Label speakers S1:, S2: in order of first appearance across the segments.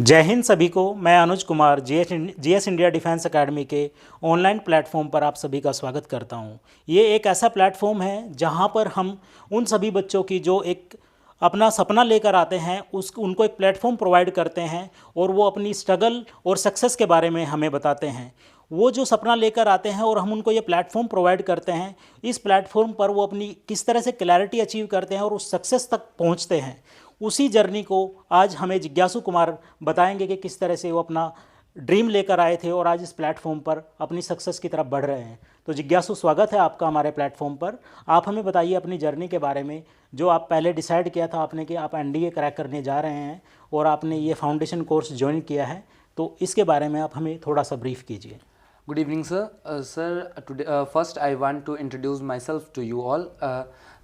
S1: जय हिंद सभी को। मैं Anuj Kumar GS India defence academy के ऑनलाइन प्लेटफॉर्म पर आप सभी का स्वागत करता हूं। ये एक ऐसा प्लेटफॉर्म है जहां पर हम उन सभी बच्चों की जो एक अपना सपना लेकर आते हैं उनको एक प्लेटफॉर्म प्रोवाइड करते हैं और वो अपनी स्ट्रगल और सक्सेस के बारे में हमें बताते हैं। वो जो सपना लेकर आते हैं और हम उनको ये प्लेटफॉर्म प्रोवाइड करते हैं, इस प्लेटफॉर्म पर वो अपनी किस तरह से क्लैरिटी अचीव करते हैं और उस सक्सेस तक पहुंचते हैं, उसी जर्नी को आज हमें जिज्ञासु कुमार बताएंगे कि किस तरह से वो अपना ड्रीम लेकर आए थे और आज इस प्लेटफॉर्म पर अपनी सक्सेस की तरफ बढ़ रहे हैं। तो जिज्ञासु, स्वागत है आपका हमारे प्लेटफॉर्म पर। आप हमें बताइए अपनी जर्नी के बारे में, जो आप पहले डिसाइड किया था आपने कि आप एनडीए क्रैक करने जा रहे हैं और आपने ये फाउंडेशन कोर्स ज्वाइन किया है, तो इसके बारे में आप हमें थोड़ा सा ब्रीफ कीजिए।
S2: Good evening, sir. Sir, today, first I want to introduce myself to you all.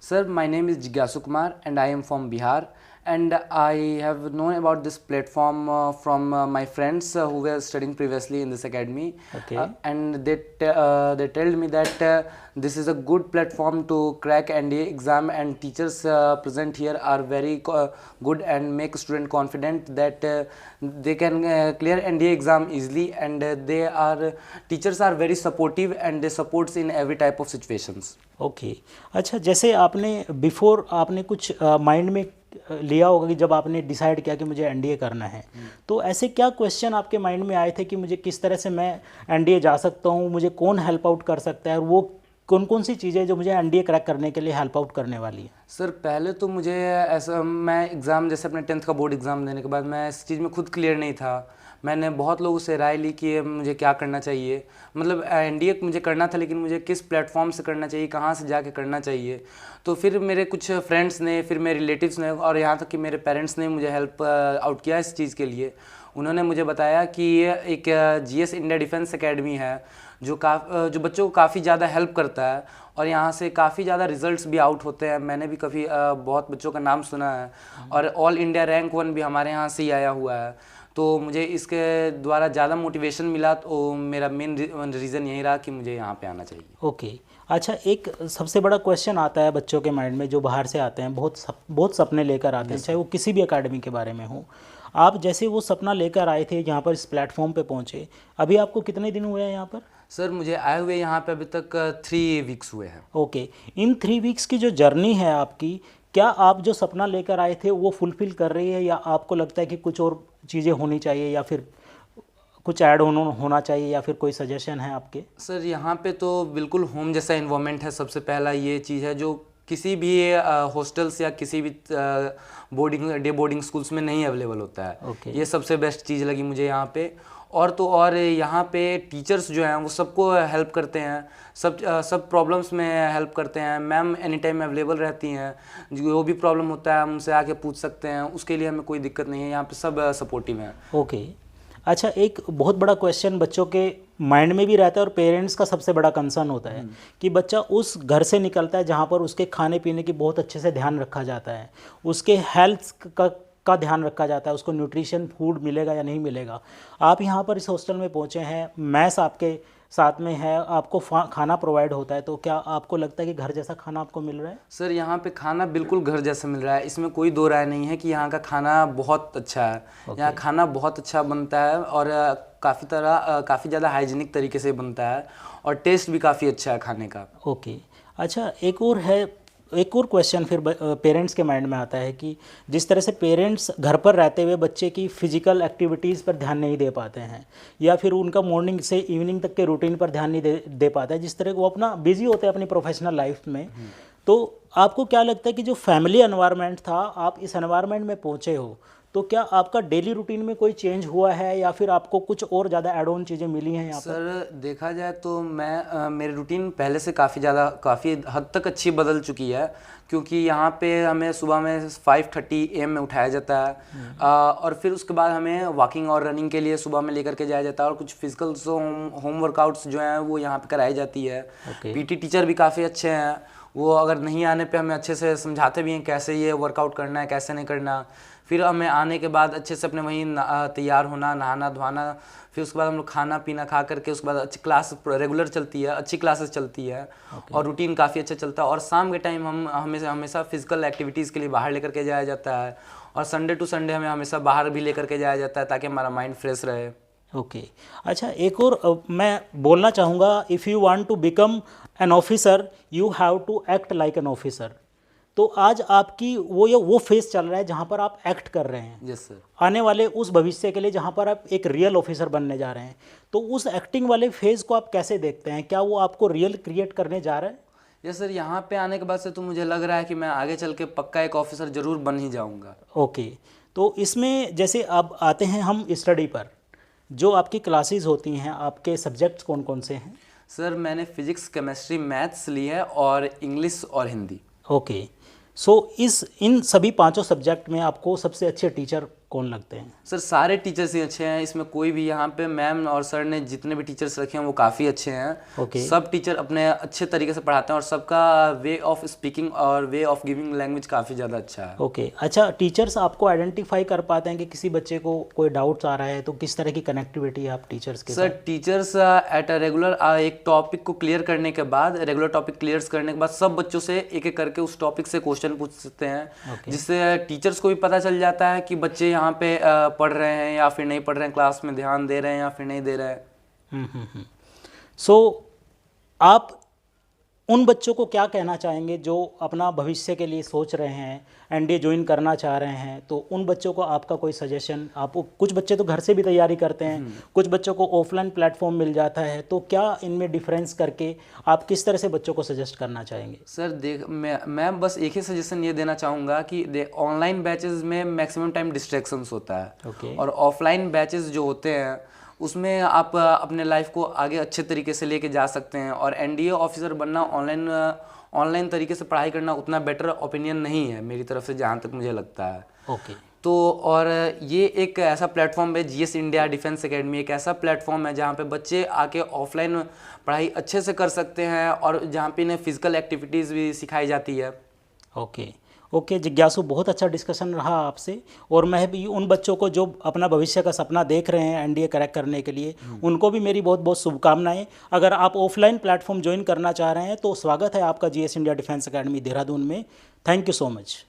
S2: Sir, my name is Jigyasu Kumar and I am from Bihar. And I have known about this platform from my friends who were studying previously in this academy.
S1: Okay.
S2: And they told me that this is a good platform to crack NDA exam, and teachers present here are very good and make student confident that they can clear NDA exam easily, and teachers are very supportive and they supports in every type of situations.
S1: Okay अच्छा, जैसे आपने before आपने कुछ mind में लिया होगा कि जब आपने डिसाइड किया कि मुझे एनडीए करना है, तो ऐसे क्या क्वेश्चन आपके माइंड में आए थे कि मुझे किस तरह से मैं एनडीए जा सकता हूँ, मुझे कौन हेल्प आउट कर सकता है और वो कौन कौन सी चीज़ें जो मुझे एनडीए क्रैक करने के लिए हेल्प आउट करने वाली है?
S2: सर, पहले तो मुझे ऐसा, मैं एग्ज़ाम जैसे अपने 10th का बोर्ड एग्ज़ाम देने के बाद मैं इस चीज़ में खुद क्लियर नहीं था। मैंने बहुत लोगों से राय ली कि मुझे क्या करना चाहिए, मतलब एनडीए मुझे करना था, लेकिन मुझे किस प्लेटफॉर्म से करना चाहिए, कहाँ से जाके करना चाहिए। तो फिर मेरे कुछ फ्रेंड्स ने, फिर मेरे रिलेटिव्स ने और यहाँ तक कि मेरे पेरेंट्स ने मुझे हेल्प आउट किया इस चीज़ के लिए। उन्होंने मुझे बताया कि ये एक जीएस इंडिया डिफेंस एकेडमी है जो बच्चों को काफ़ी ज़्यादा हेल्प करता है और यहाँ से काफ़ी ज़्यादा रिजल्ट्स भी आउट होते हैं। मैंने भी काफ़ी बहुत बच्चों का नाम सुना है और ऑल इंडिया रैंक 1 भी हमारे यहाँ से ही आया हुआ है। तो मुझे इसके द्वारा ज़्यादा मोटिवेशन मिला, तो मेरा मेन रीज़न यही रहा कि मुझे यहाँ पे आना चाहिए।
S1: ओके अच्छा, एक सबसे बड़ा क्वेश्चन आता है बच्चों के माइंड में जो बाहर से आते हैं, बहुत सपने लेकर आते हैं, चाहे वो किसी भी एकेडमी के बारे में हो। आप जैसे वो सपना लेकर आए थे, यहाँ पर इस प्लेटफॉर्म पे पहुँचे, अभी आपको कितने दिन हुए हैं यहाँ पर?
S2: सर, मुझे आए हुए यहाँ पे अभी तक 3 वीक्स हुए हैं।
S1: ओके, इन 3 वीक्स की जो जर्नी है आपकी, क्या आप जो सपना लेकर आए थे वो फुलफिल कर रही है या आपको लगता है कि कुछ और चीज़ें होनी चाहिए या फिर कुछ ऐड होना चाहिए या फिर कोई सजेशन है आपके?
S2: सर, यहाँ पे तो बिल्कुल होम जैसा इन्वायरमेंट है। सबसे पहला ये चीज़ है जो किसी भी हॉस्टल्स या किसी भी बोर्डिंग स्कूल्स में नहीं अवेलेबल होता है।
S1: Okay.
S2: ये सबसे बेस्ट चीज़ लगी मुझे यहाँ पे। और तो और यहाँ पे टीचर्स जो हैं वो सबको हेल्प करते हैं, सब प्रॉब्लम्स में हेल्प करते हैं। मैम एनी टाइम अवेलेबल रहती हैं, जो भी प्रॉब्लम होता है हम उनसे आके पूछ सकते हैं, उसके लिए हमें कोई दिक्कत नहीं है। यहाँ पे सब सपोर्टिव हैं।
S1: ओके अच्छा, एक बहुत बड़ा क्वेश्चन बच्चों के माइंड में भी रहता है और पेरेंट्स का सबसे बड़ा कंसर्न होता है कि बच्चा उस घर से निकलता है जहाँ पर उसके खाने पीने की बहुत अच्छे से ध्यान रखा जाता है, उसके हेल्थ का ध्यान रखा जाता है, उसको न्यूट्रिशन फूड मिलेगा या नहीं मिलेगा। आप यहाँ पर इस हॉस्टल में पहुँचे हैं, मैस आपके साथ में है, आपको खाना प्रोवाइड होता है, तो क्या आपको लगता है कि घर जैसा खाना आपको मिल रहा है?
S2: सर, यहाँ पे खाना बिल्कुल घर जैसा मिल रहा है, इसमें कोई दो राय नहीं है कि यहाँ का खाना बहुत अच्छा है। यहाँ खाना बहुत अच्छा बनता है और काफ़ी ज़्यादा हाइजीनिक तरीके से बनता है और टेस्ट भी काफ़ी अच्छा है खाने का।
S1: ओके अच्छा, एक और क्वेश्चन फिर पेरेंट्स के माइंड में आता है कि जिस तरह से पेरेंट्स घर पर रहते हुए बच्चे की फ़िज़िकल एक्टिविटीज़ पर ध्यान नहीं दे पाते हैं या फिर उनका मॉर्निंग से इवनिंग तक के रूटीन पर ध्यान नहीं दे पाते हैं, जिस तरह वो अपना बिजी होते हैं अपनी प्रोफेशनल लाइफ में, तो आपको क्या लगता है कि जो फैमिली एनवायरनमेंट था, आप इस एनवायरनमेंट में पहुँचे हो, तो क्या आपका डेली रूटीन में कोई चेंज हुआ है या फिर आपको कुछ और ज़्यादा एड ऑन चीज़ें मिली हैं यहाँ पर?
S2: सर, देखा जाए तो मेरी रूटीन पहले से काफ़ी हद तक अच्छी बदल चुकी है, क्योंकि यहाँ पे हमें सुबह में 5:30 AM में उठाया जाता है और फिर उसके बाद हमें वॉकिंग और रनिंग के लिए सुबह में लेकर के जाया जाता है और कुछ फिजिकल्स होम वर्कआउट्स जो हैं वो यहाँ पे कराई जाती है। पीटी टीचर भी काफ़ी अच्छे हैं, वो अगर नहीं आने पे हमें अच्छे से समझाते भी हैं कैसे ये वर्कआउट करना है, कैसे नहीं करना। फिर हमें आने के बाद अच्छे से अपने वहीं तैयार होना, नहाना धोना, फिर उसके बाद हम लोग खाना पीना खा करके उसके बाद अच्छी क्लास रेगुलर चलती है, अच्छी क्लासेस चलती है और रूटीन काफ़ी अच्छा चलता है। और शाम के टाइम हम हमेशा फिजिकल एक्टिविटीज़ के लिए बाहर लेकर के जाया जाता है और संडे टू संडे हमें हमेशा बाहर भी लेकर के जाया जाता है ताकि हमारा माइंड फ्रेश रहे।
S1: ओके अच्छा, एक और मैं बोलना चाहूँगा, if you want to become an officer you have to act like an officer. तो आज आपकी वो फेज चल रहा है जहाँ पर आप एक्ट कर रहे हैं।
S2: Yes sir.
S1: आने वाले उस भविष्य के लिए जहाँ पर आप एक रियल ऑफिसर बनने जा रहे हैं, तो उस एक्टिंग वाले फेज को आप कैसे देखते हैं? क्या वो आपको रियल क्रिएट करने जा रहा है?
S2: यस सर, यहाँ पे आने के बाद से तो मुझे लग रहा है कि मैं आगे चल के पक्का एक ऑफिसर ज़रूर बन ही जाऊँगा।
S1: ओके, तो इसमें जैसे अब आते हैं हम स्टडी पर, जो आपकी क्लासेस होती हैं, आपके सब्जेक्ट्स कौन कौन से हैं?
S2: सर मैंने फिजिक्स, केमिस्ट्री, मैथ्स ली है और इंग्लिश और हिंदी।
S1: ओके, सो इन सभी पांचों सब्जेक्ट में आपको सबसे अच्छे टीचर कौन लगते हैं?
S2: सर सारे टीचर्स ही अच्छे हैं, इसमें कोई भी, यहाँ पे मैम और सर ने जितने भी टीचर्स रखे हैं वो काफ़ी अच्छे हैं।
S1: ओके।
S2: सब टीचर अपने अच्छे तरीके से पढ़ाते हैं और सबका वे ऑफ स्पीकिंग और वे ऑफ गिविंग लैंग्वेज काफ़ी ज़्यादा अच्छा है।
S1: ओके अच्छा, टीचर्स आपको आइडेंटिफाई कर पाते हैं कि किसी बच्चे को कोई डाउट्स आ रहा है, तो किस तरह की कनेक्टिविटी है आप टीचर्स के
S2: sir teachers at a regular एक टॉपिक को क्लियर करने के बाद, रेगुलर टॉपिक क्लियर करने के बाद सब बच्चों से एक एक करके उस टॉपिक से क्वेश्चन पूछते हैं, जिससे टीचर्स को भी पता चल जाता है कि बच्चे यहाँ पे पढ़ रहे हैं या फिर नहीं पढ़ रहे हैं, क्लास में ध्यान दे रहे हैं या फिर नहीं दे रहे हैं।
S1: सो आप उन बच्चों को क्या कहना चाहेंगे जो अपना भविष्य के लिए सोच रहे हैं, एनडीए ज्वाइन करना चाह रहे हैं? तो उन बच्चों को आपका कोई सजेशन? आप कुछ बच्चे तो घर से भी तैयारी करते हैं, कुछ बच्चों को ऑफलाइन प्लेटफॉर्म मिल जाता है, तो क्या इनमें डिफरेंस करके आप किस तरह से बच्चों को सजेस्ट करना चाहेंगे?
S2: सर मैं बस एक ही सजेशन ये देना चाहूँगा कि ऑनलाइन बैचेस में मैक्सिमम टाइम डिस्ट्रैक्शंस होता है और ऑफलाइन बैचेस जो होते हैं उसमें आप अपने लाइफ को आगे अच्छे तरीके से लेके जा सकते हैं। और एनडीए ऑफिसर बनना ऑनलाइन तरीके से पढ़ाई करना उतना बेटर ओपिनियन नहीं है मेरी तरफ से, जहाँ तक मुझे लगता है।
S1: ओके
S2: तो और ये एक ऐसा प्लेटफॉर्म है, जीएस इंडिया डिफेंस एकेडमी एक ऐसा प्लेटफॉर्म है जहाँ पे बच्चे आके ऑफलाइन पढ़ाई अच्छे से कर सकते हैं और जहाँ पे इन्हें फिजिकल एक्टिविटीज़ भी सिखाई जाती है।
S1: ओके जिज्ञासु, बहुत अच्छा डिस्कशन रहा आपसे। और मैं भी उन बच्चों को जो अपना भविष्य का सपना देख रहे हैं एनडीए क्रैक करने के लिए, उनको भी मेरी बहुत बहुत शुभकामनाएं। अगर आप ऑफलाइन प्लेटफॉर्म ज्वाइन करना चाह रहे हैं तो स्वागत है आपका GS India defence academy Dehradun में। Thank you so much.